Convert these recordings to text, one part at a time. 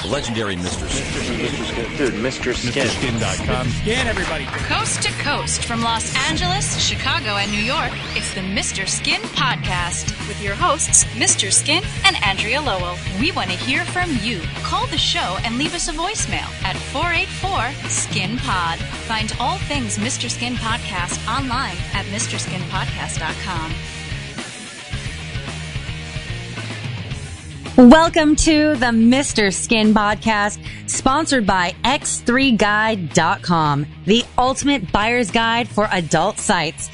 The legendary Mr. Skin. Dude, Mr. Skin. MrSkin.com. Skin, everybody. Coast to coast from Los Angeles, Chicago, and New York, it's the Mr. Skin Podcast with your hosts, Mr. Skin and Andrea Lowell. We want to hear from you. Call the show and leave us a voicemail at 484-SKIN-POD. Find all things Mr. Skin Podcast online at MrSkinPodcast.com. Welcome to the Mr. Skin Podcast, sponsored by X3Guide.com, the ultimate buyer's guide for adult sites.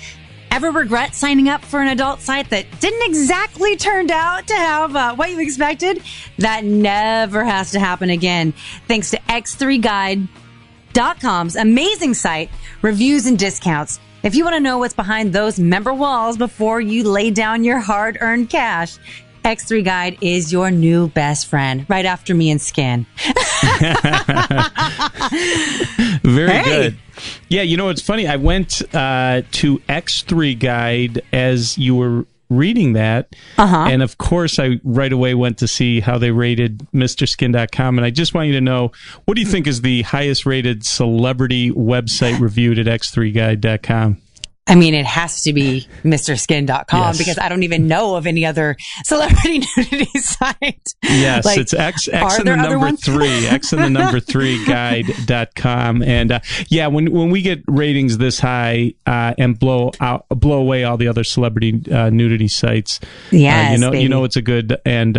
Ever regret signing up for an adult site that didn't exactly turn out to have what you expected? That never has to happen again. Thanks to X3Guide.com's amazing site, reviews and discounts. If you want to know what's behind those member walls before you lay down your hard-earned cash, X3 Guide is your new best friend, right after me and Skin. Very good. Yeah, you know, it's funny. I went to X3 Guide as you were reading that. And of course, I right away went to see how they rated MrSkin.com. And I just want you to know, what do you think is the highest rated celebrity website reviewed at X3Guide.com? I mean, it has to be MrSkin.com because I don't even know of any other celebrity nudity site. Yes, like, it's X and the number 3, X and the number 3 guide.com. And yeah, when we get ratings this high and blow away all the other celebrity nudity sites, yes, you know it's a good and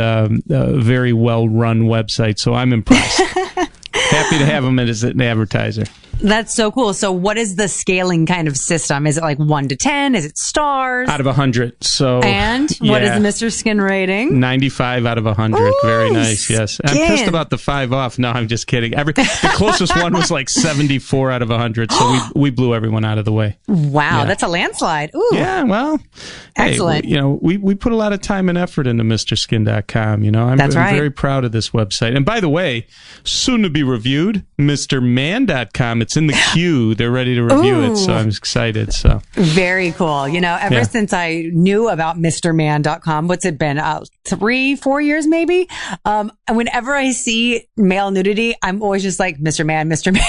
very well run website. So I'm impressed. Happy to have them as an advertiser. That's so cool. So what is the scaling kind of system? Is it like 1 to 10? Is it stars? Out of 100. So, and what is the Mr. Skin rating? 95 out of 100. Ooh, very nice. Yes. I'm pissed about the 5 off. No, I'm just kidding. The closest one was like 74 out of 100. So we blew everyone out of the way. Wow. Yeah. That's a landslide. Ooh. Yeah. Well, excellent. Hey, we put a lot of time and effort into MrSkin.com. I'm very proud of this website. And by the way, soon to be reviewed, MrMan.com. It's in the queue. They're ready to review it, so I'm excited. So very cool. Ever since I knew about MrMan.com, what's it been? 3-4 years maybe? Whenever I see male nudity, I'm always just like, Mr. Man, Mr. Man.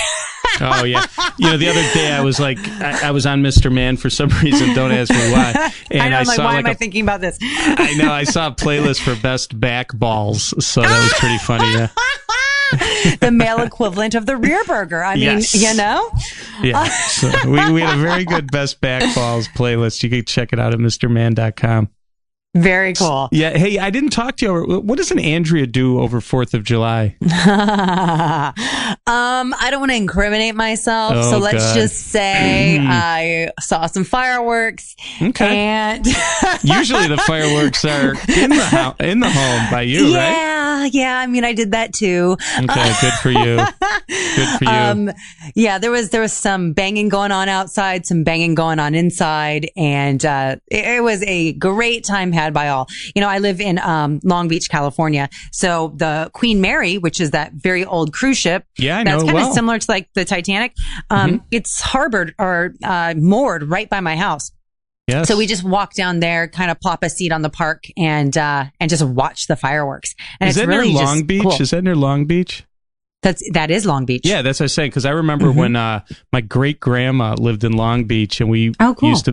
Oh, yeah. The other day I was like, I was on Mr. Man for some reason. Don't ask me why. And I know, I'm like, why am I thinking about this? I know. I saw a playlist for best back balls, so that was pretty funny, yeah. The male equivalent of the rear burger. I mean, Yeah. So we had a very good best back balls playlist. You can check it out at MrMan.com. Very cool. Yeah. Hey, I didn't talk to you. What does an Andrea do over 4th of July? I don't want to incriminate myself, so let's just say I saw some fireworks. Okay. And usually the fireworks are in the home by you, right? Yeah. I mean, I did that too. Okay. Good for you. Good for you. Yeah, there was some banging going on outside, some banging going on inside, and it was a great time had by all. I live in Long Beach, California. So the Queen Mary, which is that very old cruise ship, that's kind of similar to like the Titanic. It's harbored or moored right by my house. Yes. So we just walk down there, kind of plop a seat on the park, and just watch the fireworks. And is that really near Long Beach? Cool. Is that near Long Beach? That is Long Beach. Yeah, that's what I was saying, because I remember when my great grandma lived in Long Beach, and we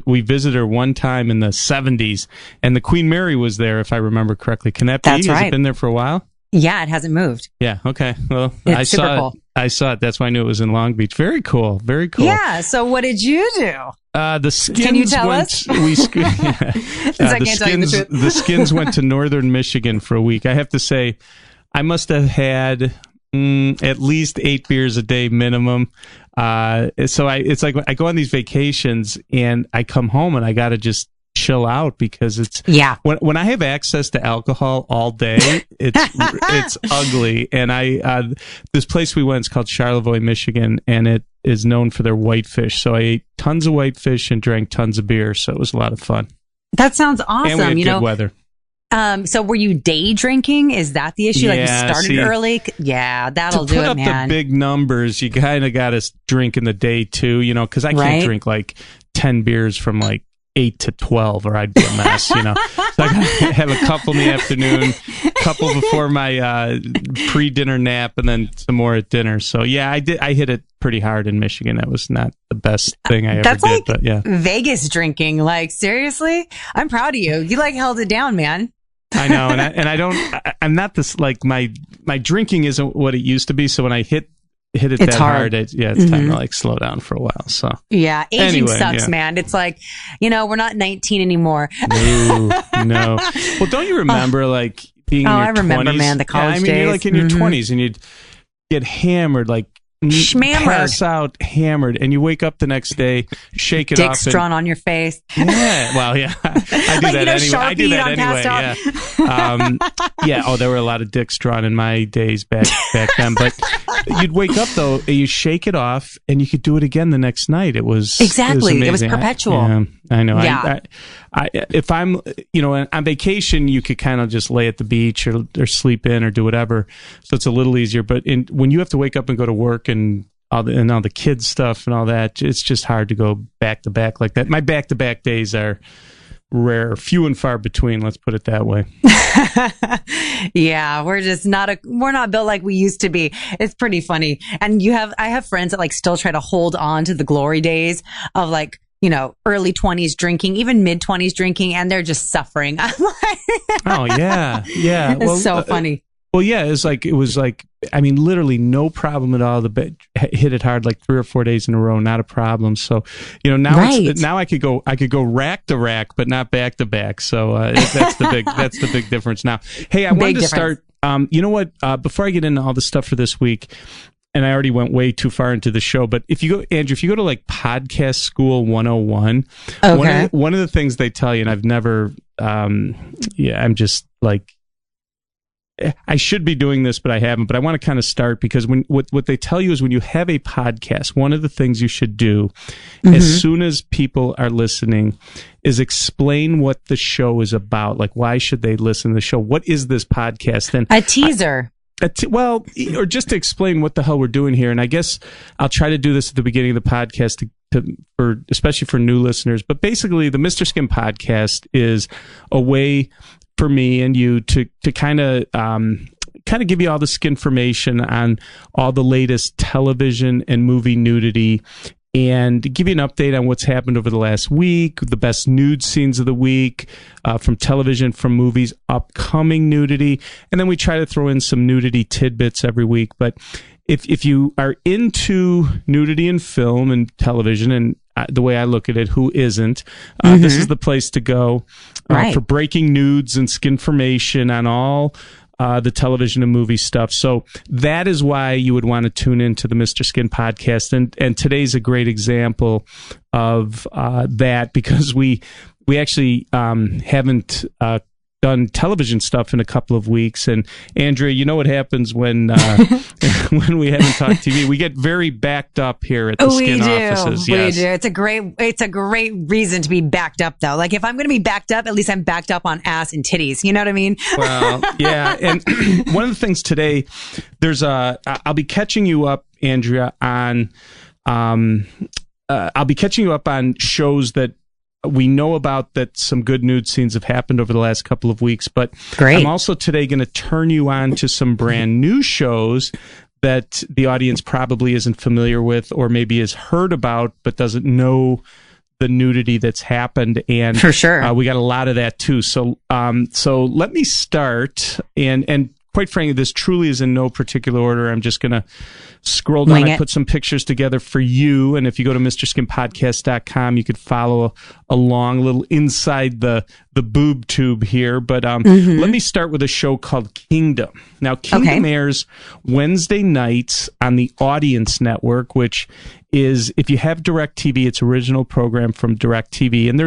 we visited her one time in the 70s, and the Queen Mary was there, if I remember correctly. Can that be? That's right. Has it been there for a while? Yeah, it hasn't moved. Yeah. Okay. Well, I saw it. I saw it. That's why I knew it was in Long Beach. Very cool. Very cool. Yeah. So what did you do? The Skins Can you tell us? The Skins went to northern Michigan for a week. I have to say, I must have had at least 8 beers a day minimum. So it's like I go on these vacations and I come home and I got to just chill out, because it's when I have access to alcohol all day, it's ugly. And this place we went is called Charlevoix, Michigan, and it is known for their whitefish. So I ate tons of whitefish and drank tons of beer. So it was a lot of fun. That sounds awesome. And we had good weather. So were you day drinking? Is that the issue? Like you started early? Yeah, that'll do it, man. To put up the big numbers, you kind of got to drink in the day too, because I can't drink like 10 beers from like 8 to 12 or I'd be a mess, So I gotta have a couple in the afternoon, couple before my pre-dinner nap, and then some more at dinner. So yeah, I hit it pretty hard in Michigan. That was not the best thing I ever did, but yeah. Vegas drinking, like seriously? I'm proud of you. You held it down, man. I know, I'm not this, like, my drinking isn't what it used to be, so when I hit it it's that hard. It's time to slow down for a while. So yeah, aging sucks, man. It's like, we're not 19 anymore. No. Well, don't you remember like being in your 20s? I remember, man, the college days. You're like in your 20s and you'd get hammered, like pass out hammered, and you wake up the next day, shake it off. Dicks drawn on your face. Yeah, well, yeah. I do that anyway. I do that anyway. Yeah. Oh, there were a lot of dicks drawn in my days back then. But you'd wake up though, you shake it off, and you could do it again the next night. It was exactly. It was perpetual. I know. Yeah. If I'm, on vacation, you could kind of just lay at the beach or sleep in or do whatever. So it's a little easier. But when you have to wake up and go to work and all the kids stuff and all that, it's just hard to go back to back like that. My back to back days are rare, few and far between. Let's put it that way. Yeah, we're not built like we used to be. It's pretty funny. And I have friends that still try to hold on to the glory days of early 20s drinking, even mid 20s drinking, and they're just suffering. I'm like, oh yeah. It's so funny. Well, yeah, it was like, literally no problem at all. Hit it hard like 3 or 4 days in a row, not a problem. So, now I could go rack to rack, but not back to back. So that's the big difference now. Hey, I wanted to start. You know what? Before I get into all the stuff for this week, and I already went way too far into the show, but if you go to like Podcast School 101, okay. one of the things they tell you, and I've never, I'm just like, I should be doing this, but I haven't. But I want to kind of start because what they tell you is when you have a podcast, one of the things you should do as soon as people are listening is explain what the show is about. Like, why should they listen to the show? What is this podcast? And a teaser. Or just to explain what the hell we're doing here. And I guess I'll try to do this at the beginning of the podcast especially for new listeners. But basically, the Mr. Skin podcast is a way for me and you to kind of give you all the skin information on all the latest television and movie nudity, and give you an update on what's happened over the last week, the best nude scenes of the week, from television, from movies, upcoming nudity, and then we try to throw in some nudity tidbits every week. But if you are into nudity in film and television, and the way I look at it, who isn't? This is the place to go for breaking nudes and skin information on all the television and movie stuff. So that is why you would want to tune into the Mr. Skin podcast. And today's a great example of that, because we actually haven't done television stuff in a couple of weeks. And Andrea, you know what happens when when we haven't talked TV? We get very backed up here at the Skin offices. Yes. We do. It's a great reason to be backed up, though. Like, if I'm going to be backed up, at least I'm backed up on ass and titties. You know what I mean? Well, yeah. And one of the things today, I'll be catching you up, Andrea, on shows that we know about, that some good nude scenes have happened over the last couple of weeks. But I'm also today going to turn you on to some brand new shows that the audience probably isn't familiar with, or maybe has heard about but doesn't know the nudity that's happened. And for sure, we got a lot of that too. So let me start, and quite frankly, this truly is in no particular order. I'm just going to scroll down. I put some pictures together for you. And if you go to MrSkinPodcast.com, you could follow along a little inside the boob tube here. But let me start with a show called Kingdom. Now, Kingdom airs Wednesday nights on the Audience Network, which is, if you have DirecTV, it's original program from DirecTV. And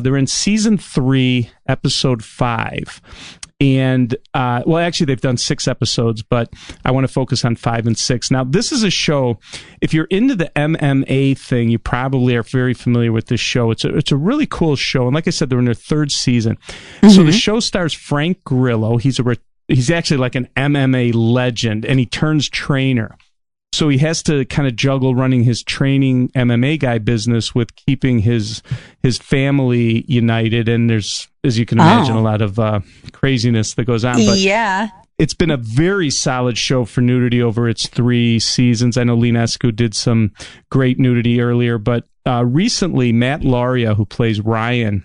they're in season 3, episode 5. And, actually, they've done 6 episodes, but I want to focus on 5 and 6. Now, this is a show, if you're into the MMA thing, you probably are very familiar with this show. It's a really cool show. And like I said, they're in their 3rd season. So the show stars Frank Grillo. He's actually like an MMA legend, and he turns trainer. So he has to kind of juggle running his training MMA guy business with keeping his family united. And there's, as you can imagine, a lot of craziness that goes on. But yeah. It's been a very solid show for Nudity over its 3 seasons. I know Lee Nescu did some great Nudity earlier, but recently Matt Lauria, who plays Ryan,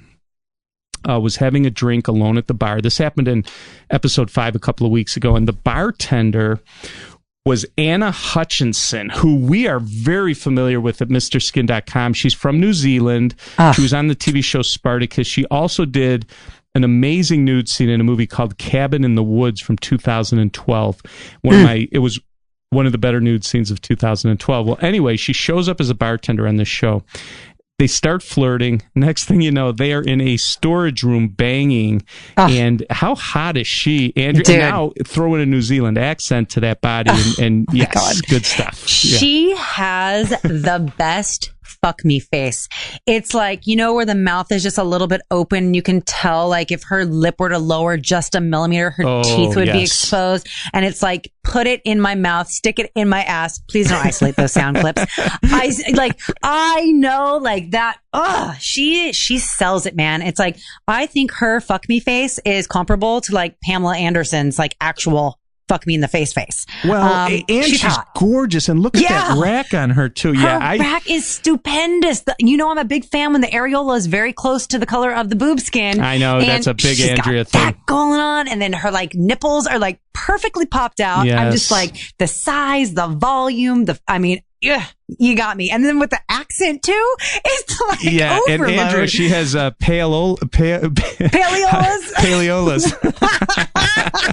was having a drink alone at the bar. This happened in episode 5 a couple of weeks ago, and the bartender was Anna Hutchinson, who we are very familiar with at MrSkin.com. She's from New Zealand. She was on the TV show Spartacus. She also did an amazing nude scene in a movie called Cabin in the Woods from 2012. It was one of the better nude scenes of 2012. Well, anyway, she shows up as a bartender on this show. They start flirting. Next thing you know, they are in a storage room banging. And how hot is she? Andrew, and now throw in a New Zealand accent to that body. And yes, God. Good stuff. She has the best fuck me face. It's like, you know, where the mouth is just a little bit open. You can tell, like, if her lip were to lower just a millimeter, her teeth would be exposed. And it's like, put it in my mouth, stick it in my ass. Please don't isolate those sound clips. I know, like that. She sells it, man. It's like, I think her fuck me face is comparable to like Pamela Anderson's like actual fuck me in the face. Well, and she's gorgeous, and look at that rack on her too. Her rack is stupendous. You know, I'm a big fan when the areola is very close to the color of the boob skin. I know, that's a big Andrea thing. That going on, and then her like nipples are like perfectly popped out. Yes. I'm just like, the size, the volume, you got me. And then with the accent too, it's like overload. And Andrea, she has paleolas.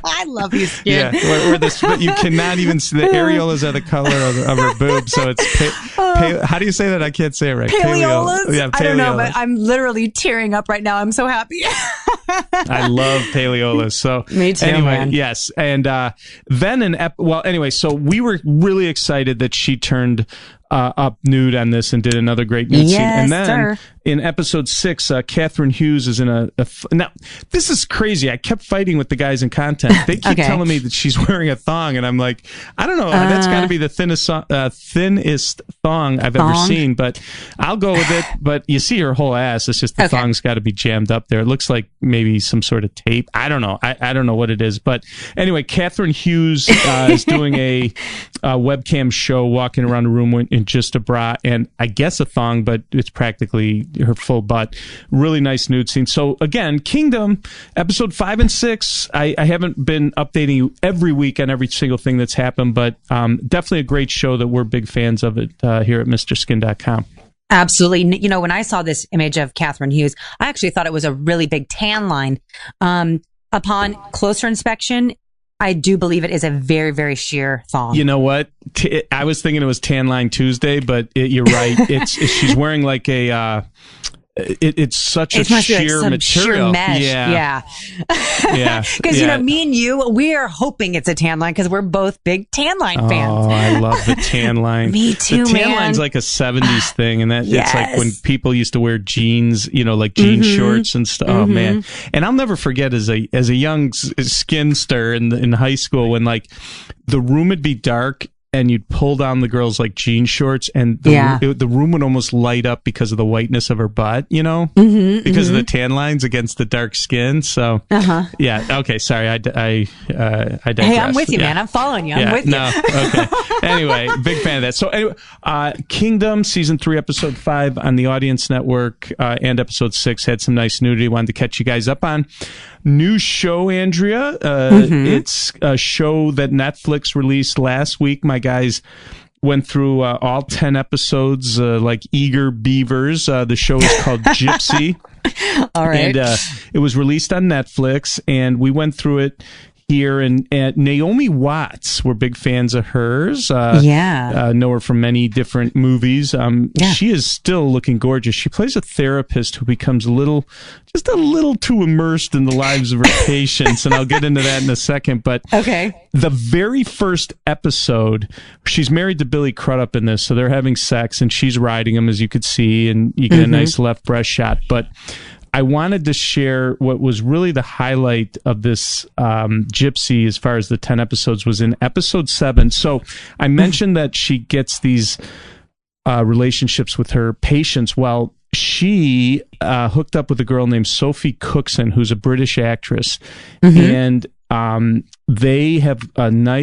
I love you, Skin. But you cannot even see the areolas are the color of her boob. So it's how do you say that? I can't say it right. Paleolas? Yeah, I don't know, but I'm literally tearing up right now. I'm so happy. I love paleolas. So me too, anyway, man. Yes. And then so we were really excited that she turned up nude on this and did another great nude scene. And then in episode 6, Catherine Hughes is in now this is crazy. I kept fighting with the guys in content. They keep telling me that she's wearing a thong, and I'm like, I don't know. That's got to be the thinnest thong I've ever seen, but I'll go with it. But you see her whole ass. It's just the thong's got to be jammed up there. It looks like maybe some sort of tape. I don't know. I don't know what it is. But anyway, Catherine Hughes is doing a webcam show, walking around the room in just a bra and I guess a thong, but it's practically her full butt. Really nice nude scene. So again, Kingdom, episode 5 and 6. I haven't been updating you every week on every single thing that's happened, but definitely a great show that we're big fans of it here at MrSkin.com. Absolutely. You know, when I saw this image of Catherine Hughes, I actually thought it was a really big tan line. Upon closer inspection, I do believe it is a very, very sheer thong. You know what? I was thinking it was Tan Line Tuesday, but you're right. She's wearing like a... It's such a sheer like material. Sheer mesh. Yeah. Because, you know, me and you, we are hoping it's a tan line because we're both big tan line fans. Oh, I love the tan line. Me too, The tan line's like a 70s thing. And that it's like when people used to wear jeans, you know, like jean shorts and stuff. Oh, man. And I'll never forget as a young skinster in high school when like the room would be dark and you'd pull down the girl's like jean shorts and the room would almost light up because of the whiteness of her butt, you know, because of the tan lines against the dark skin. So, yeah. Okay. Sorry. I digress. Hey, I'm with you, man. I'm following you. I'm with you. Okay. Anyway, big fan of that. So anyway, Kingdom season 3, episode 5 on the Audience Network, and episode 6 had some nice nudity. Wanted to catch you guys up on. New show, Andrea. It's a show that Netflix released last week. My guys went through all 10 episodes like eager beavers. The show is called Gypsy. All right. And it was released on Netflix, and we went through it here. And Naomi Watts, we're big fans of hers. Know her from many different movies. She is still looking gorgeous. She plays a therapist who becomes just a little too immersed in the lives of her patients, and I'll get into that in a second. But the very first episode, she's married to Billy Crudup in this, so they're having sex, and she's riding him, as you could see, and you get a nice left breast shot. But I wanted to share what was really the highlight of this Gypsy, as far as the 10 episodes, was in episode 7. So I mentioned that she gets these relationships with her patients. Well, she hooked up with a girl named Sophie Cookson, who's a British actress, and they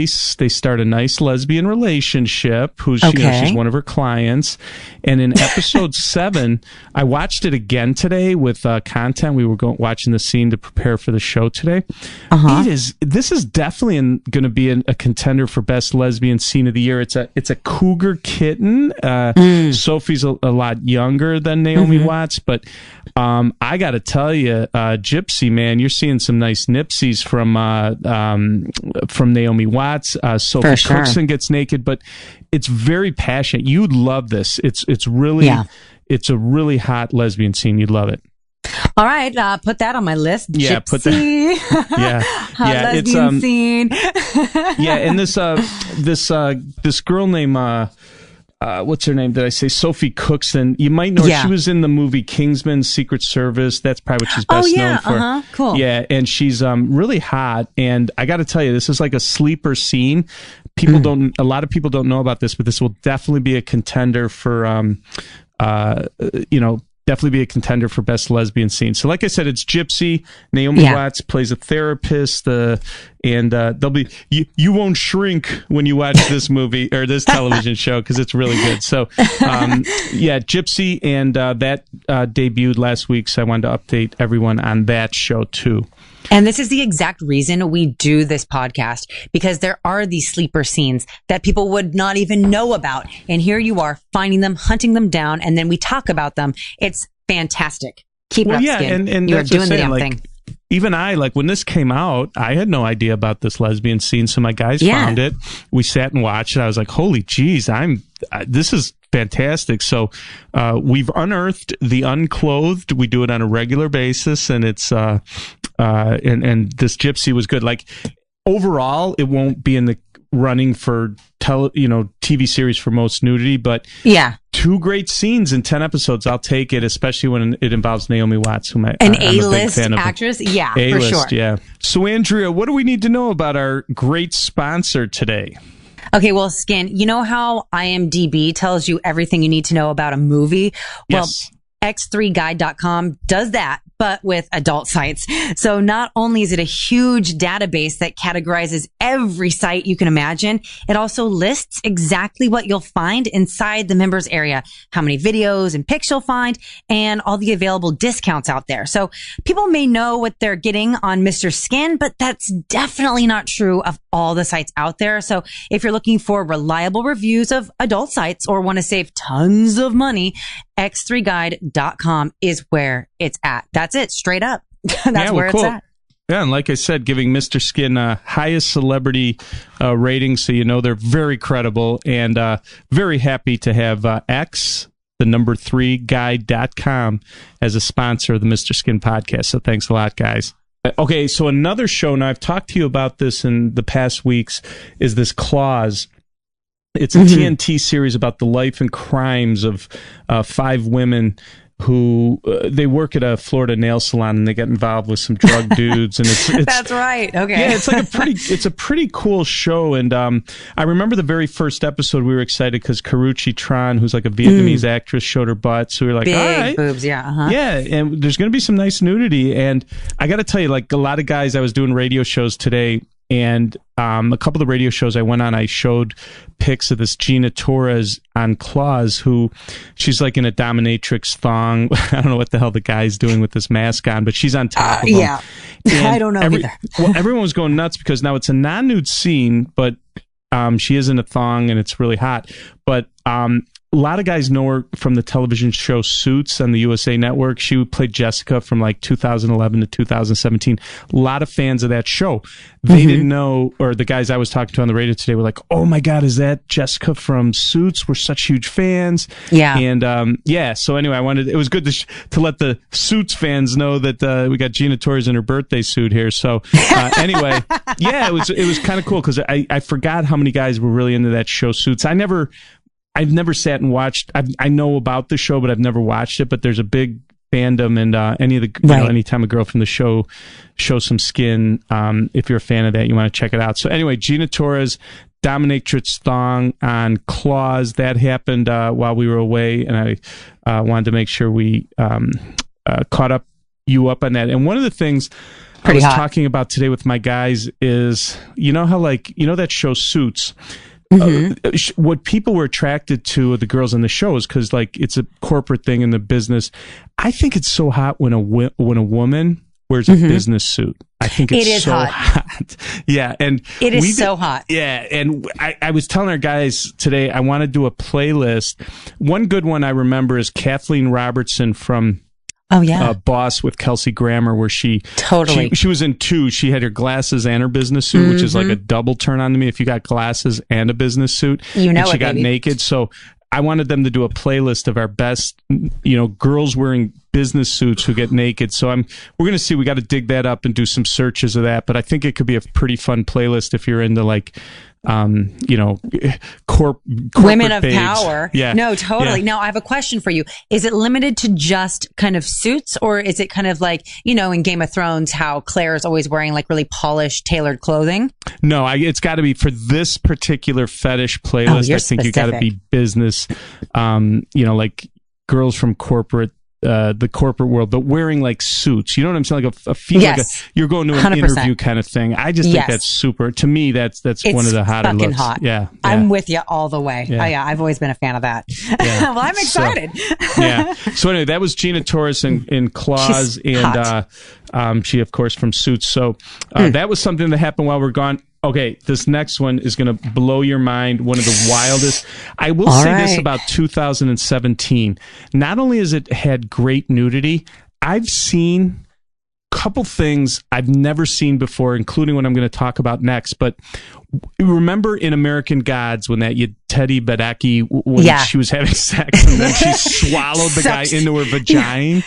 start a nice lesbian relationship. She's one of her clients. And in episode 7, I watched it again today with content. We were watching the scene to prepare for the show today. This is definitely going to be a contender for best lesbian scene of the year. It's a cougar kitten. Sophie's a lot younger than Naomi Watts, but I got to tell you, Gypsy, man, you're seeing some nice nipsies from Naomi Watts. Sophie Cookson gets naked, but it's very passionate. You'd love this. It's really it's a really hot lesbian scene. You'd love it. All right, put that on my list. Yeah, Gypsy. put that. Hot lesbian scene. And this girl named what's her name? Did I say Sophie Cookson? You might know her. She was in the movie Kingsman: Secret Service. That's probably what she's best known for. Cool. Yeah, and she's really hot. And I got to tell you, this is like a sleeper scene. A lot of people don't know about this, but this will definitely be a contender for definitely be a contender for best lesbian scene. So like I said, it's Gypsy. Naomi Watts plays a therapist, and they'll be you won't shrink when you watch this movie or this television show, because it's really good. So Gypsy, and that debuted last week, so I wanted to update everyone on that show too. And this is the exact reason we do this podcast, because there are these sleeper scenes that people would not even know about. And here you are finding them, hunting them down, and then we talk about them. It's fantastic. Keep it up, Skin. And you're doing the damn like, thing. Even when this came out, I had no idea about this lesbian scene. So my guys found it. We sat and watched it. I was like, holy geez, this is fantastic. So we've unearthed the unclothed. We do it on a regular basis, and it's and this Gypsy was good. Like, overall, it won't be in the running for TV series for most nudity, but 2 great scenes in 10 episodes. I'll take it, especially when it involves Naomi Watts, whom I'm A-list a big fan actress. Of. Yeah, A-list, for sure. Yeah. So Andrea, what do we need to know about our great sponsor today? Okay, well, Skin, you know how IMDb tells you everything you need to know about a movie? Yes. Well, x3guide.com does that, but with adult sites. So not only is it a huge database that categorizes every site you can imagine, it also lists exactly what you'll find inside the members area, how many videos and pics you'll find, and all the available discounts out there. So people may know what they're getting on Mr. Skin, but that's definitely not true of all the sites out there. So if you're looking for reliable reviews of adult sites or want to save tons of money, x3guide.com is where it's at. That's it, straight up. That's where it's at. Yeah, and like I said, giving Mr. Skin highest celebrity rating, so you know they're very credible, and very happy to have X3guide.com as a sponsor of the Mr. Skin podcast. So thanks a lot, guys. Okay, so another show, now I've talked to you about this in the past weeks, is this Claws. It's a TNT series about the life and crimes of 5 women who they work at a Florida nail salon, and they get involved with some drug dudes, and it's that's right. Okay, yeah, it's a pretty cool show. And I remember the very first episode, we were excited because Karuchi Tran, who's like a Vietnamese actress, showed her butt, so we were like, big all right, boobs, yeah, yeah, and there's going to be some nice nudity. And I got to tell you, like a lot of guys, I was doing radio shows today, and a couple of the radio shows I went on, I showed pics of this Gina Torres on Claws, who she's like in a dominatrix thong. I don't know what the hell the guy's doing with this mask on, but she's on top of him. Yeah, I don't know either. Well, everyone was going nuts because now it's a non-nude scene, but she is in a thong and it's really hot. But a lot of guys know her from the television show Suits on the USA Network. She played Jessica from like 2011 to 2017. A lot of fans of that show. They didn't know, or the guys I was talking to on the radio today were like, oh my God, is that Jessica from Suits? We're such huge fans. Yeah. And so anyway, it was good to let the Suits fans know that we got Gina Torres in her birthday suit here. So anyway, yeah, it was kind of cool because I forgot how many guys were really into that show Suits. I've never sat and watched. I know about the show, but I've never watched it. But there's a big fandom and any of the anytime a girl from the show shows some skin, if you're a fan of that, you want to check it out. So anyway, Gina Torres dominatrix thong on Claws. That happened while we were away, and I wanted to make sure we caught you up on that. And one of the things I was talking about today with my guys is, how that show Suits. What people were attracted to the girls in the show is because it's a corporate thing in the business. I think it's so hot when a woman wears a business suit. I think it's so hot. Yeah, and it is so hot. Yeah, and I was telling our guys today I want to do a playlist. One good one I remember is Kathleen Robertson from Boss with Kelsey Grammer, where she was in two. She had her glasses and her business suit, which is like a double turn on to me. If you got glasses and a business suit, and she got naked. So I wanted them to do a playlist of our best, girls wearing business suits who get naked. So we're going to see. We got to dig that up and do some searches of that. But I think it could be a pretty fun playlist if you're into women of babes. Power. Yeah. No, totally. Yeah. Now I have a question for you. Is it limited to just kind of suits, or is it kind of like, in Game of Thrones, how Claire is always wearing like really polished, tailored clothing? No, it's got to be for this particular fetish playlist. I think you got to be business, like girls from the corporate world, but wearing like suits. You know what I'm saying? Like a feel like you're going to an 100%. Interview kind of thing. I just think that's super. To me, that's one of the hotter looks. Hot. Yeah, I'm with you all the way. Yeah. Oh yeah, I've always been a fan of that. Yeah. Well, I'm excited. So anyway, that was Gina Torres in Claws, and she, of course, from Suits. So that was something that happened while we're gone. Okay, this next one is going to blow your mind. One of the wildest. I will say this about 2017. Not only has it had great nudity, I've seen a couple things I've never seen before, including what I'm going to talk about next. But remember in American Gods when that Teddy Badaki, when she was having sex and then she swallowed the guy into her vagina?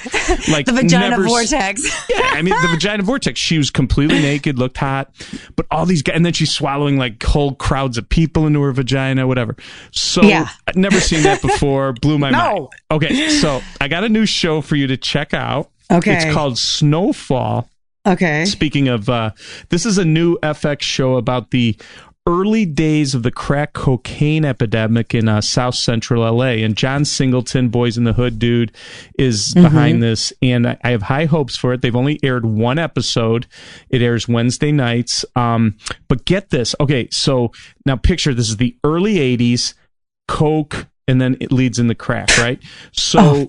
Like the vagina vortex. The vagina vortex. She was completely naked, looked hot, but all these guys, and then she's swallowing like whole crowds of people into her vagina, whatever. So I've never seen that before. Blew my mind. Okay, so I got a new show for you to check out. Okay. It's called Snowfall. Okay. Speaking of, this is a new FX show about the early days of the crack cocaine epidemic in South Central LA. And John Singleton, Boys in the Hood dude, is behind this. And I have high hopes for it. They've only aired one episode. It airs Wednesday nights. But get this. Okay, so now picture this is the early 80s, coke, and then it leads into crack, right? So,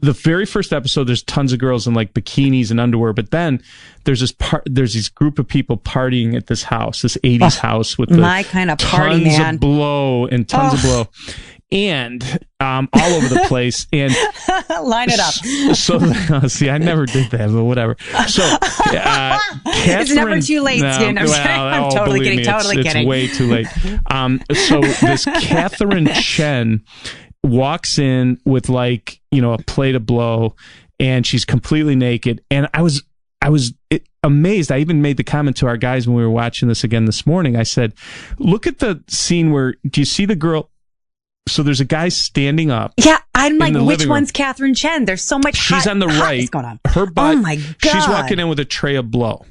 the very first episode, there's tons of girls in like bikinis and underwear, but then there's this group of people partying at this house, this 80s house with my kind of party, tons man. of blow and tons of blow, and all over the place. And line it up. So see, I never did that, but whatever. So it's never too late, Skin. I'm totally kidding. It's way too late. So this Catherine Chen walks in with like, a plate of blow, and she's completely naked. And I was amazed. I even made the comment to our guys when we were watching this again this morning. I said, look at the scene where, do you see the girl? So there's a guy standing up. Yeah, I'm like, which one's Catherine Chen? There's so much She's on the right. Going on. Her butt. Oh my God. She's walking in with a tray of blow.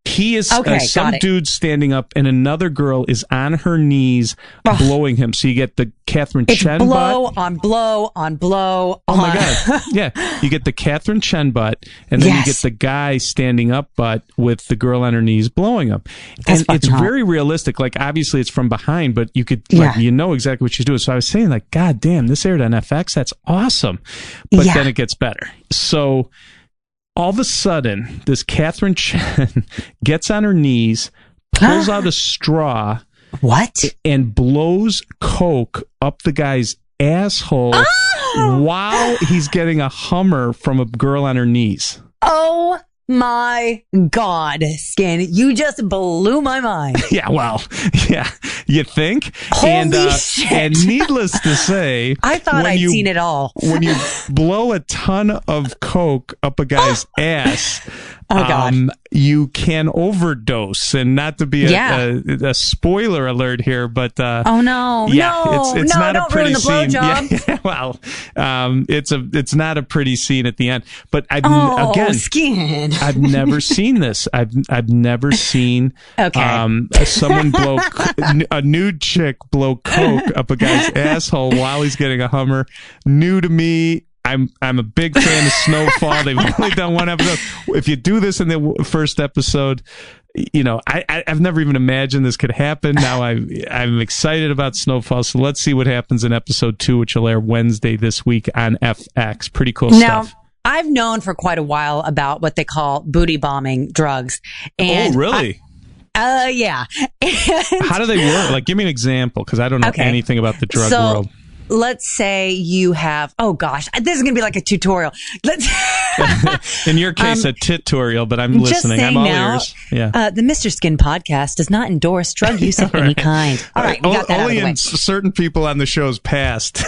He is some dude standing up, and another girl is on her knees blowing him. So you get the Catherine Chen blow butt. on blow on blow. Oh my God. Yeah. You get the Catherine Chen butt, and then you get the guy standing up butt with the girl on her knees blowing him. And it's very realistic. Like, obviously it's from behind, but you could, exactly what she's doing. So I was saying, like, God damn, this aired on FX. That's awesome. But then it gets better. So all of a sudden, this Catherine Chen gets on her knees, pulls out a straw, and blows coke up the guy's asshole while he's getting a Hummer from a girl on her knees. Oh my God, Skin, you just blew my mind. You think? Holy shit. And needless to say, I thought I'd seen it all. When you blow a ton of coke up a guy's ass, Oh, God. You can overdose, and not to be a spoiler alert here, but oh no, it's not don't a pretty ruin the scene. blowjob. Well, it's not a pretty scene at the end. But Skin. I've never seen this. I've never seen someone blow a nude chick blow coke up a guy's asshole while he's getting a Hummer. New to me. I'm a big fan of Snowfall. They've only done one episode. If you do this in the first episode, I've never even imagined this could happen. Now I'm excited about Snowfall. So let's see what happens in episode 2, which will air Wednesday this week on FX. Pretty cool stuff. I've known for quite a while about what they call booty bombing drugs. And really? Yeah. How do they work? Like, give me an example, because I don't know anything about the drug world. Let's say you have, oh gosh, this is going to be like a tutorial. In your case, a tutorial, but I'm listening. I'm all ears. Yeah. The Mr. Skin podcast does not endorse drug use of any kind. All right, we got that only out of the way. in certain people on the show's past.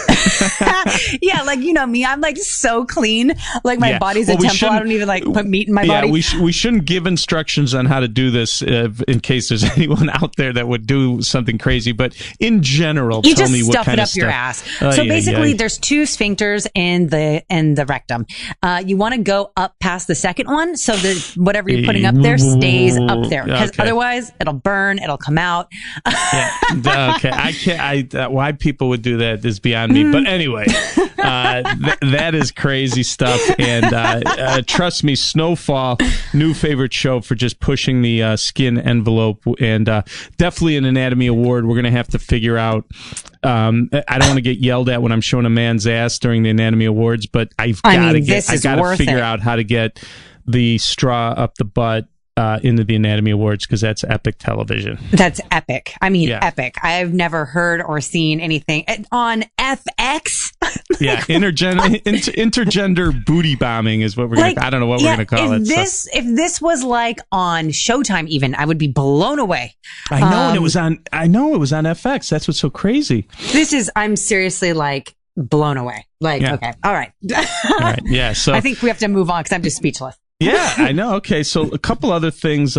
Yeah, like, you know me, I'm like so clean. Like my body's a temple. I don't even like put meat in my body. Yeah, we shouldn't give instructions on how to do this in case there's anyone out there that would do something crazy. But in general, you tell me what just stuff kind it of up your stuff. ass. So basically, there's 2 sphincters in the rectum. You want to go up past the second one, so that whatever you're putting up there stays up there. Because otherwise, it'll burn. It'll come out. Okay, I can't. Why people would do that is beyond me. But anyway, that is crazy stuff. And trust me, Snowfall, new favorite show for just pushing the skin envelope, and definitely an Anatomy Award. We're gonna have to figure out. I don't want to get yelled at when I'm showing a man's ass during the Anatomy Awards, but I've got to figure out how to get the straw up the butt into the Anatomy Awards, because that's epic television. That's epic. I mean, epic. I've never heard or seen anything on FX. Yeah, intergender booty bombing is what we're going to, I don't know what we're going to call it. If this was like on Showtime even, I would be blown away. I know, and it was on FX. That's what's so crazy. I'm seriously like blown away. Like, okay. All right. All right. Yeah. So I think we have to move on because I'm just speechless. Yeah, I know. Okay. So a couple other things.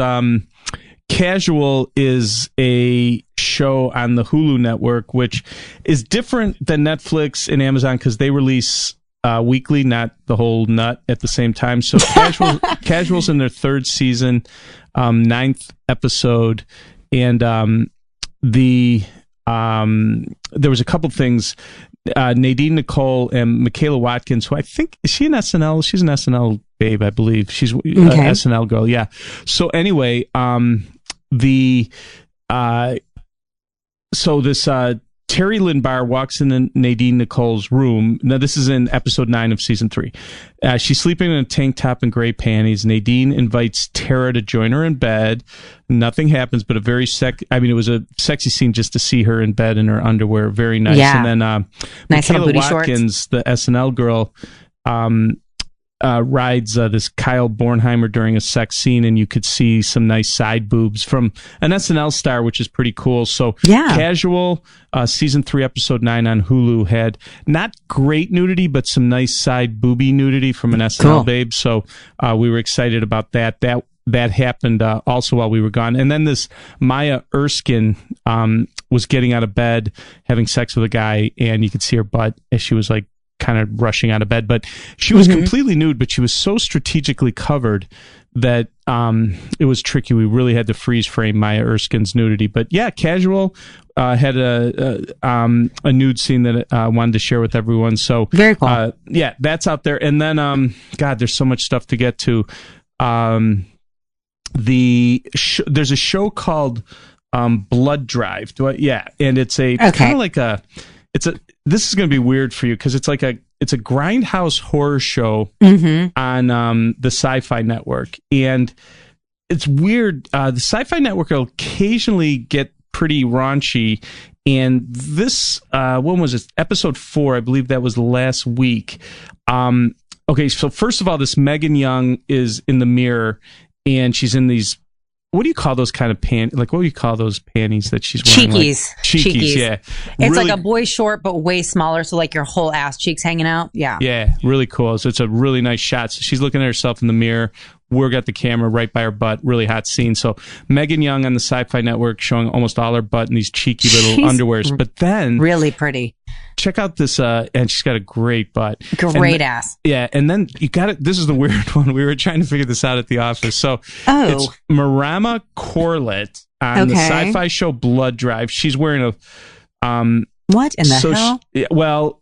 Casual is a show on the Hulu network, which is different than Netflix and Amazon because they release weekly, not the whole nut at the same time. So Casual's in their 3rd season, 9th episode, and there was a couple things. Nadine Nicole and Michaela Watkins, who I think, is she an SNL? She's an SNL babe, I believe. She's an SNL girl, yeah. So anyway, so this Terry Lindbar walks in Nadine Nicole's room. Now, this is in episode 9 of season 3. She's sleeping in a tank top and gray panties. Nadine invites Tara to join her in bed. Nothing happens, but it was a sexy scene just to see her in bed in her underwear. Very nice. Yeah. And then nice Michaela Watkins, the SNL girl, rides this Kyle Bornheimer during a sex scene, and you could see some nice side boobs from an SNL star, which is pretty cool. So Casual, season 3, episode 9 on Hulu had not great nudity, but some nice side booby nudity from an SNL babe. So we were excited about that. That happened also while we were gone. And then this Maya Erskine was getting out of bed, having sex with a guy, and you could see her butt as she was like kind of rushing out of bed, but she was completely nude, but she was so strategically covered that it was tricky. We really had to freeze frame Maya Erskine's nudity. But yeah, Casual had a nude scene that I wanted to share with everyone. So very cool. Yeah, that's out there. And then God, there's so much stuff to get to. There's a show called Blood Drive. And it's kind of like this is going to be weird for you because it's a grindhouse horror show on the Sci-Fi Network, and it's weird. The Sci-Fi Network will occasionally get pretty raunchy, and this when was it? Episode 4, I believe that was last week. Okay, so first of all, this Megan Young is in the mirror, and she's in these. What do you call those kind of panties? Like, what do you call those panties that she's wearing? Cheekies, yeah. It's really, like a boy short, but way smaller, so like your whole ass cheeks hanging out. Yeah. Yeah, really cool. So it's a really nice shot. So she's looking at herself in the mirror, we got the camera right by her butt. Really hot scene. So Megan Young on the Sci-Fi Network showing almost all her butt in these cheeky little underwears. But then really pretty. Check out this, and she's got a great butt. Great ass. Yeah, and then you got it. This is the weird one. We were trying to figure this out at the office. So it's Marama Corlett on the sci-fi show Blood Drive. She's wearing a what in the hell?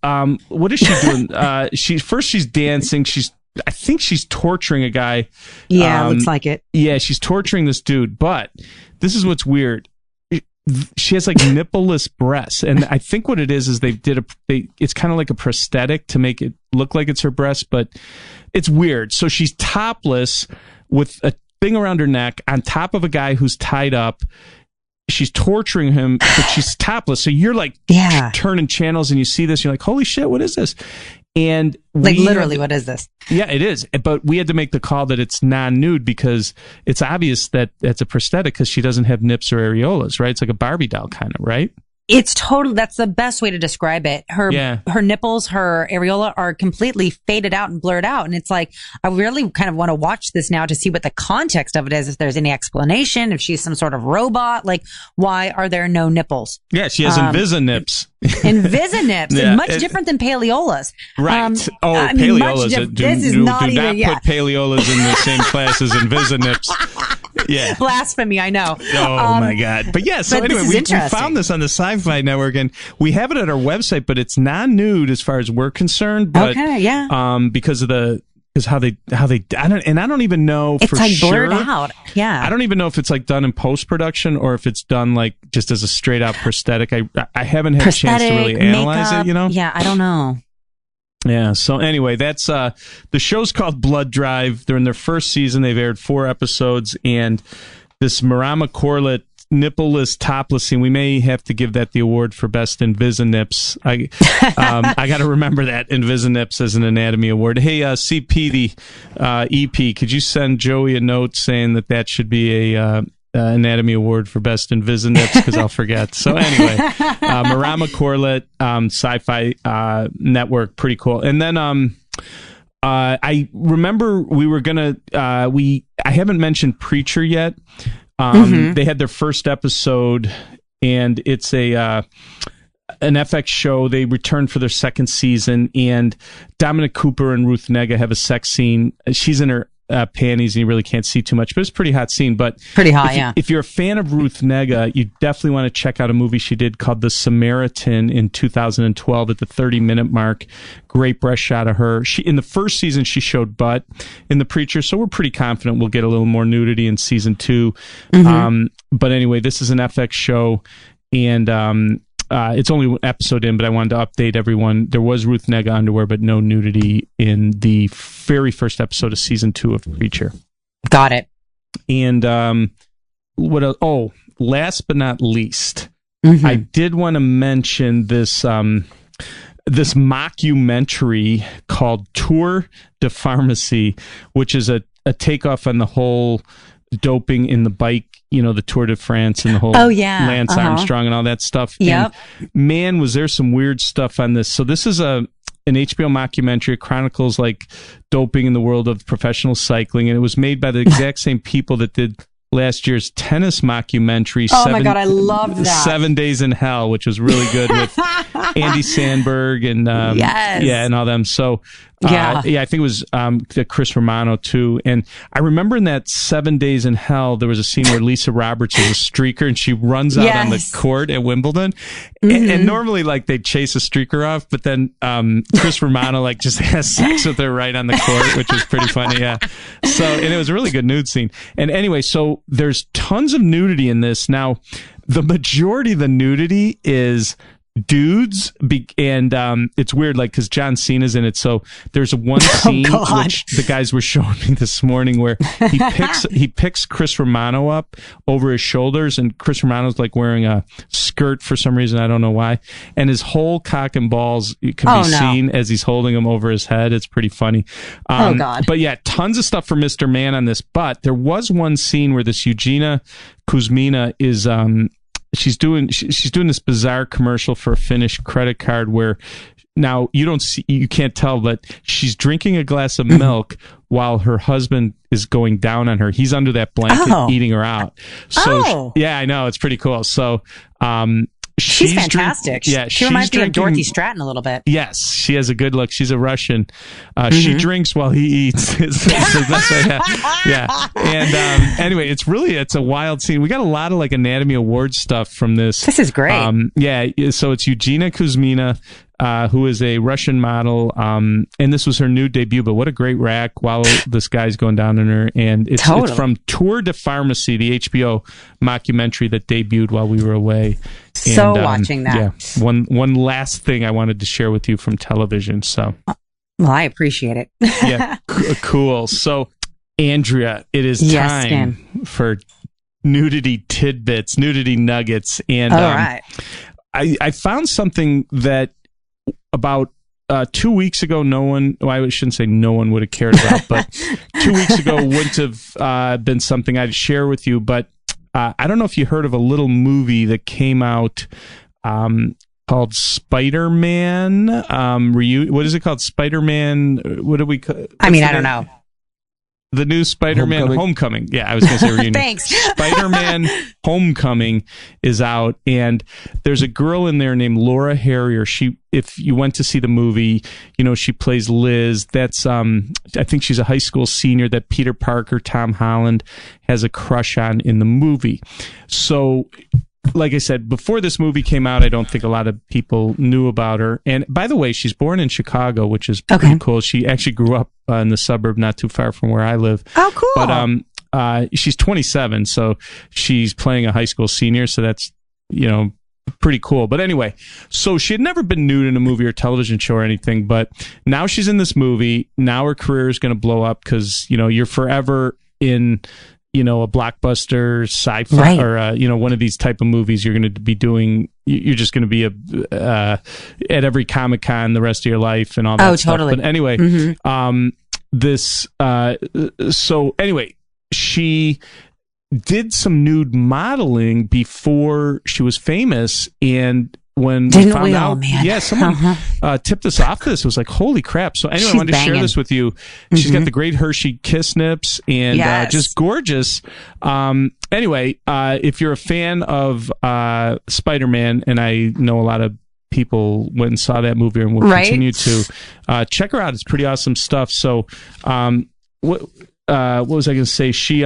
What is she doing? She's dancing. I think she's torturing a guy. Yeah, looks like it. Yeah, she's torturing this dude. But this is what's weird. She has like nippleless breasts, and I think what it is it's kind of like a prosthetic to make it look like it's her breast, but it's weird. So she's topless with a thing around her neck on top of a guy who's tied up. She's torturing him, but she's topless. So you're like turning channels and you see this, you're like, holy shit, what is this? And literally, what is this? Yeah, it is. But we had to make the call that it's non-nude because it's obvious that it's a prosthetic because she doesn't have nips or areolas, right? It's like a Barbie doll kind of, right? It's totally, that's the best way to describe it. Her nipples, her areola are completely faded out and blurred out. And it's like, I really kind of want to watch this now to see what the context of it is. If there's any explanation, if she's some sort of robot, like why are there no nipples? Yeah, she has Invisinips. Invisinips, much different than paleolas. Right. Paleolas. Do not put paleolas in the same class as Invisinips. Yeah. Blasphemy, I know. Oh my God. But yeah, so anyway, we found this on the Sci-Fi Network and we have it at our website, but it's non-nude as far as we're concerned. But, because of how they I don't even know it's for like sure. Blurred out. Yeah. I don't even know if it's like done in post-production or if it's done like just as a straight out prosthetic. I haven't had a chance to really analyze it, you know? Yeah, I don't know. Yeah. So anyway, that's the show's called Blood Drive. They're in their first season. They've aired 4 episodes, and this Marama Corlett nippleless topless scene. We may have to give that the award for best Invisinips. I got to remember that Invisinips as an Anatomy Award. Hey, CP the EP, could you send Joey a note saying that should be a Anatomy Award for best Invisinips because I'll forget. So anyway, Marama Corlett, Sci-Fi Network, pretty cool. And then I remember we were gonna I haven't mentioned Preacher yet. They had their first episode, and it's an FX show. They returned for their second season, and Dominic Cooper and Ruth Negga have a sex scene. She's in her panties, and you really can't see too much, but it's a pretty hot scene. But pretty hot, if you're a fan of Ruth Negga, you definitely want to check out a movie she did called The Samaritan in 2012 at the 30-minute mark. Great breast shot of her. In the first season, she showed butt in The Preacher, so we're pretty confident we'll get a little more nudity in season 2. But anyway, this is an FX show, and it's only one episode in, but I wanted to update everyone. There was Ruth Negga underwear, but no nudity in the very first episode of season 2 of Preacher. Got it. And what else? Oh, last but not least, I did want to mention this this mockumentary called Tour de Pharmacie, which is a takeoff on the whole doping in the bike, you know, the Tour de France and the whole Lance Armstrong and all that stuff. Yep. And man, was there some weird stuff on this. So this is an HBO mockumentary. It chronicles like doping in the world of professional cycling, and it was made by the exact same people that did last year's tennis mockumentary. My God, I love that. 7 Days in Hell, which was really good with Andy Sandberg and and all them. So I think it was Chris Romano too. And I remember in that 7 Days in Hell, there was a scene where Lisa Roberts is a streaker and she runs out on the court at Wimbledon. And normally like they chase a streaker off, but then Chris Romano like just has sex with her right on the court, which was pretty funny. Yeah. So, and it was a really good nude scene. And anyway, so there's tons of nudity in this. Now, the majority of the nudity is dudes, and it's weird, like, because John Cena's in it. So there's one scene which the guys were showing me this morning where he picks Chris Romano up over his shoulders, and Chris Romano's like wearing a skirt for some reason, I don't know why, and his whole cock and balls can be seen as he's holding them over his head. It's pretty funny. But yeah, tons of stuff for Mr. Man on this. But there was one scene where this Eugenia Kuzmina is she's doing this bizarre commercial for a Finnish credit card where now you can't tell, but she's drinking a glass of milk while her husband is going down on her. He's under that blanket eating her out. So yeah, I know, it's pretty cool. So she's fantastic. She reminds me of Dorothy Stratton a little bit. Yes, she has a good look. She's a Russian. She drinks while he eats. Yeah. And anyway, it's a wild scene. We got a lot of like Anatomy Awards stuff from this. This is great. So it's Eugenia Kuzmina, who is a Russian model, and this was her nude debut. But what a great rack while this guy's going down on her. And it's from Tour de Pharmacy, the HBO mockumentary that debuted while we were away. So watching that. Yeah. One last thing I wanted to share with you from television. So, well, I appreciate it. Yeah, cool. So, Andrea, it is time for nudity tidbits, nudity nuggets, and all right. I found something that about 2 weeks ago, I shouldn't say no one would have cared about, but 2 weeks ago wouldn't have been something I'd share with you. But I don't know if you heard of a little movie that came out called Spider-Man. What is it called? Spider-Man. What do we? I don't know. The new Spider-Man Homecoming. Yeah, I was going to say reunion. Thanks. Spider-Man Homecoming is out, and there's a girl in there named Laura Harrier. If you went to see the movie, she plays Liz. That's I think she's a high school senior that Peter Parker, Tom Holland, has a crush on in the movie. So, like I said, before this movie came out, I don't think a lot of people knew about her. And by the way, she's born in Chicago, which is pretty cool. She actually grew up in the suburb not too far from where I live. Oh, cool. But she's 27, so she's playing a high school senior, so that's, pretty cool. But anyway, so she had never been nude in a movie or television show or anything, but now she's in this movie. Now her career is going to blow up because, you're forever in a blockbuster sci-fi or one of these type of movies. You're going to be doing. You're just going to be at every Comic-Con the rest of your life and all that stuff. Totally. But anyway, so anyway, she did some nude modeling before she was famous, and when we found out, someone tipped us off to this. It was like, holy crap. So anyway, I wanted to share this with you. She's got the great Hershey kiss nips and just gorgeous. Anyway, if you're a fan of Spider-Man, and I know a lot of people went and saw that movie and will continue to, check her out. It's pretty awesome stuff. So what was I going to say? She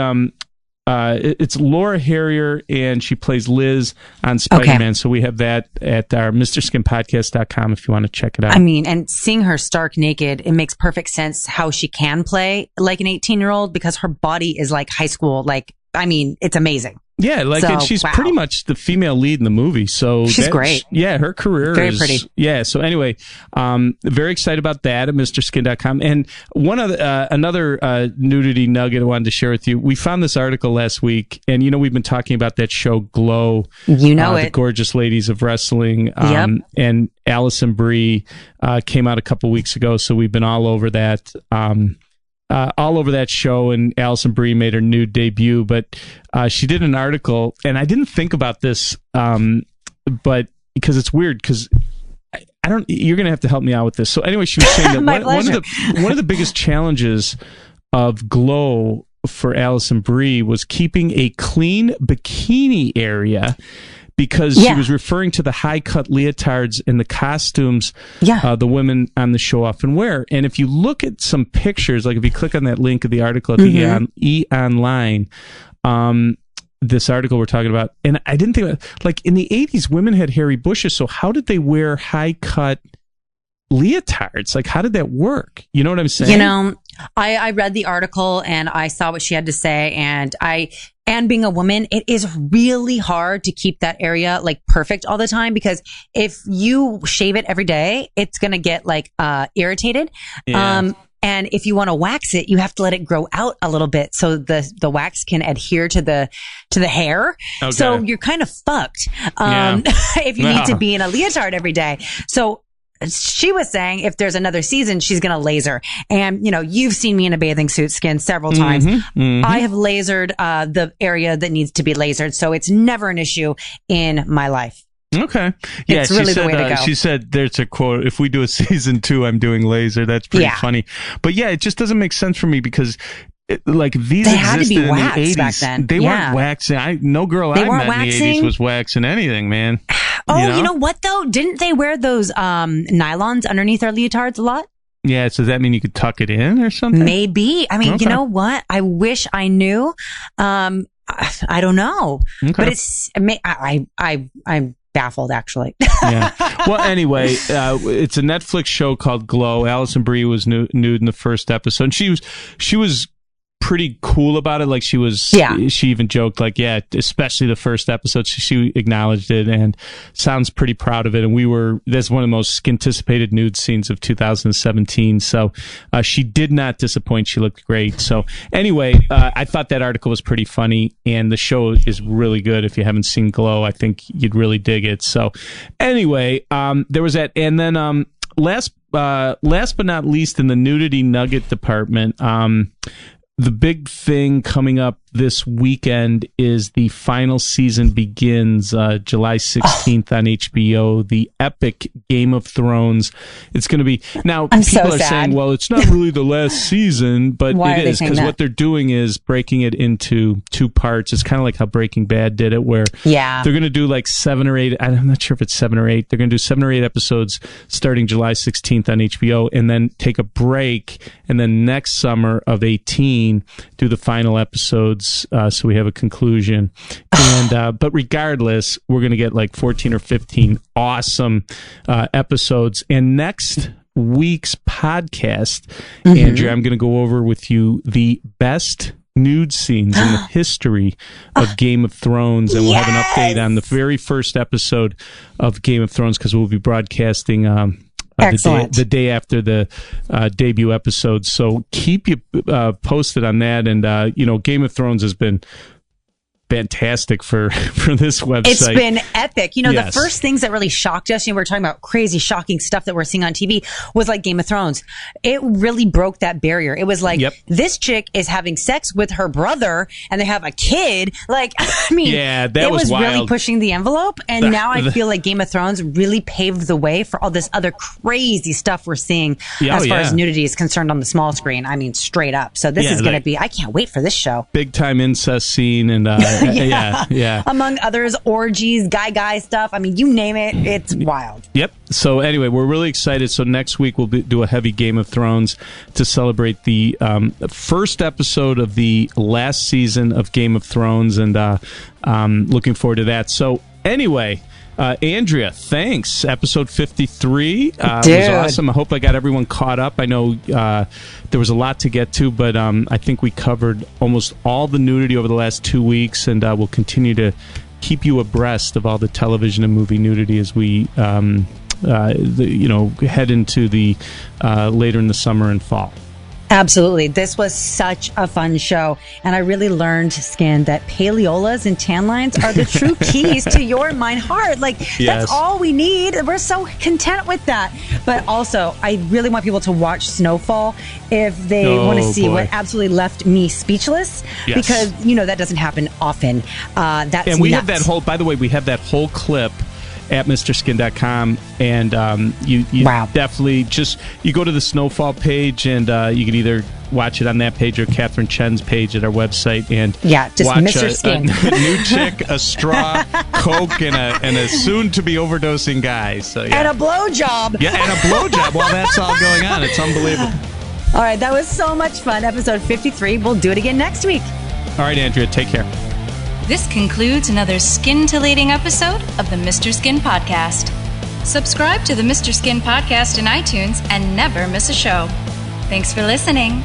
it's Laura Harrier, and she plays Liz on Spider-Man. So we have that at our MrSkinPodcast.com if you want to check it out. And seeing her stark naked, it makes perfect sense how she can play like an 18-year-old because her body is like high school. It's amazing. Yeah, and she's pretty much the female lead in the movie. So she's great. Yeah, her career very is pretty. Yeah. So anyway, very excited about that at MrSkin.com. And one of another nudity nugget I wanted to share with you. We found this article last week, and we've been talking about that show Glow. The Gorgeous Ladies of Wrestling. And Alison Brie came out a couple weeks ago, so we've been all over that. All over that show, and Alison Brie made her nude debut, but she did an article, and I didn't think about this, but because it's weird, because I don't. You're going to have to help me out with this. So anyway, she was saying that one of the biggest challenges of Glow for Alison Brie was keeping a clean bikini area, because she was referring to the high-cut leotards and the costumes the women on the show often wear. And if you look at some pictures, like if you click on that link of the article at the E-Online, this article we're talking about, and I didn't think about, like in the 80s, women had hairy bushes, so how did they wear high-cut leotards? Like, how did that work? You know what I'm saying? I read the article and I saw what she had to say, and being a woman, it is really hard to keep that area like perfect all the time, because if you shave it every day, it's going to get irritated. Yeah. And if you want to wax it, you have to let it grow out a little bit so the wax can adhere to the hair. Okay. So you're kind of fucked if you need to be in a leotard every day. So she was saying if there's another season, she's going to laser. And, you've seen me in a bathing suit, Skin, several times. I have lasered the area that needs to be lasered. So it's never an issue in my life. Okay. Yeah, It's really the way to go. She said there's a quote, if we do a season 2, I'm doing laser. That's pretty funny. But yeah, it just doesn't make sense for me because these they had to existed be in waxed the 80s. back then. They weren't waxing. No girl I met in the 80s was waxing anything, man. Oh, you know what though? Didn't they wear those nylons underneath their leotards a lot? Yeah, so does that mean you could tuck it in or something? Maybe. I mean, you know what? I wish I knew. I don't know. Okay. But I'm baffled, actually. Yeah. Well, anyway, it's a Netflix show called Glow. Alison Brie was nude in the first episode. And she was pretty cool about it. Like she even joked like, yeah, especially the first episode, she acknowledged it and sounds pretty proud of it. And that's one of the most anticipated nude scenes of 2017. So she did not disappoint. She looked great. So anyway, I thought that article was pretty funny and the show is really good. If you haven't seen Glow, I think you'd really dig it. So anyway, there was that. And then last but not least, in the nudity nugget department, the big thing coming up this weekend is the final season begins July 16th on HBO, the epic Game of Thrones. It's going to be... Now, people are saying, well, it's not really the last season, but it is, because what they're doing is breaking it into 2 parts. It's kind of like how Breaking Bad did it, where they're going to do like 7 or 8... I'm not sure if it's 7 or 8. They're going to do 7 or 8 episodes starting July 16th on HBO, and then take a break, and then next summer of 18, do the final episodes. So we have a conclusion. And but regardless, we're going to get like 14 or 15 awesome episodes. And next week's podcast, Andrea, I'm going to go over with you the best nude scenes in the history of Game of Thrones, and we'll have an update on the very first episode of Game of Thrones, because we'll be broadcasting the day after the debut episode. So keep you posted on that. And, Game of Thrones has been fantastic for this website. It's been epic. The first things that really shocked us, we were talking about crazy, shocking stuff that we're seeing on TV, was like Game of Thrones. It really broke that barrier. It was like, this chick is having sex with her brother and they have a kid. Like, I mean, it was wild. Really pushing the envelope. And now I feel like Game of Thrones really paved the way for all this other crazy stuff we're seing as far as nudity is concerned on the small screen. I mean, straight up. So this is going to be, I can't wait for this show. Big time incest scene and, yeah. Among others, orgies, guy stuff. I mean, you name it, it's wild. Yep. So anyway, we're really excited. So next week we'll do a heavy Game of Thrones to celebrate the first episode of the last season of Game of Thrones, and looking forward to that. So anyway, Andrea, thanks. Episode 53 was awesome. I hope I got everyone caught up. I know there was a lot to get to, but I think we covered almost all the nudity over the last 2 weeks, and we'll continue to keep you abreast of all the television and movie nudity as we head into the later in the summer and fall. Absolutely. This was such a fun show. And I really learned, Skin, that paleolas and tan lines are the true keys to your mind heart. Like, that's all we need. We're so content with that. But also, I really want people to watch Snowfall if they want to see what absolutely left me speechless. Yes. Because, that doesn't happen often. And we have that whole, by the way, we have that whole clip at MrSkin.com, and you definitely you go to the Snowfall page, and you can either watch it on that page or Catherine Chen's page at our website, and just watch Mr. Skin, a nude chick, a straw, coke, and a soon-to-be overdosing guy. So and a blowjob. Yeah, and a blowjob while that's all going on. It's unbelievable. All right, that was so much fun. Episode 53. We'll do it again next week. All right, Andrea, take care. This concludes another scintillating episode of the Mr. Skin Podcast. Subscribe to the Mr. Skin Podcast in iTunes and never miss a show. Thanks for listening.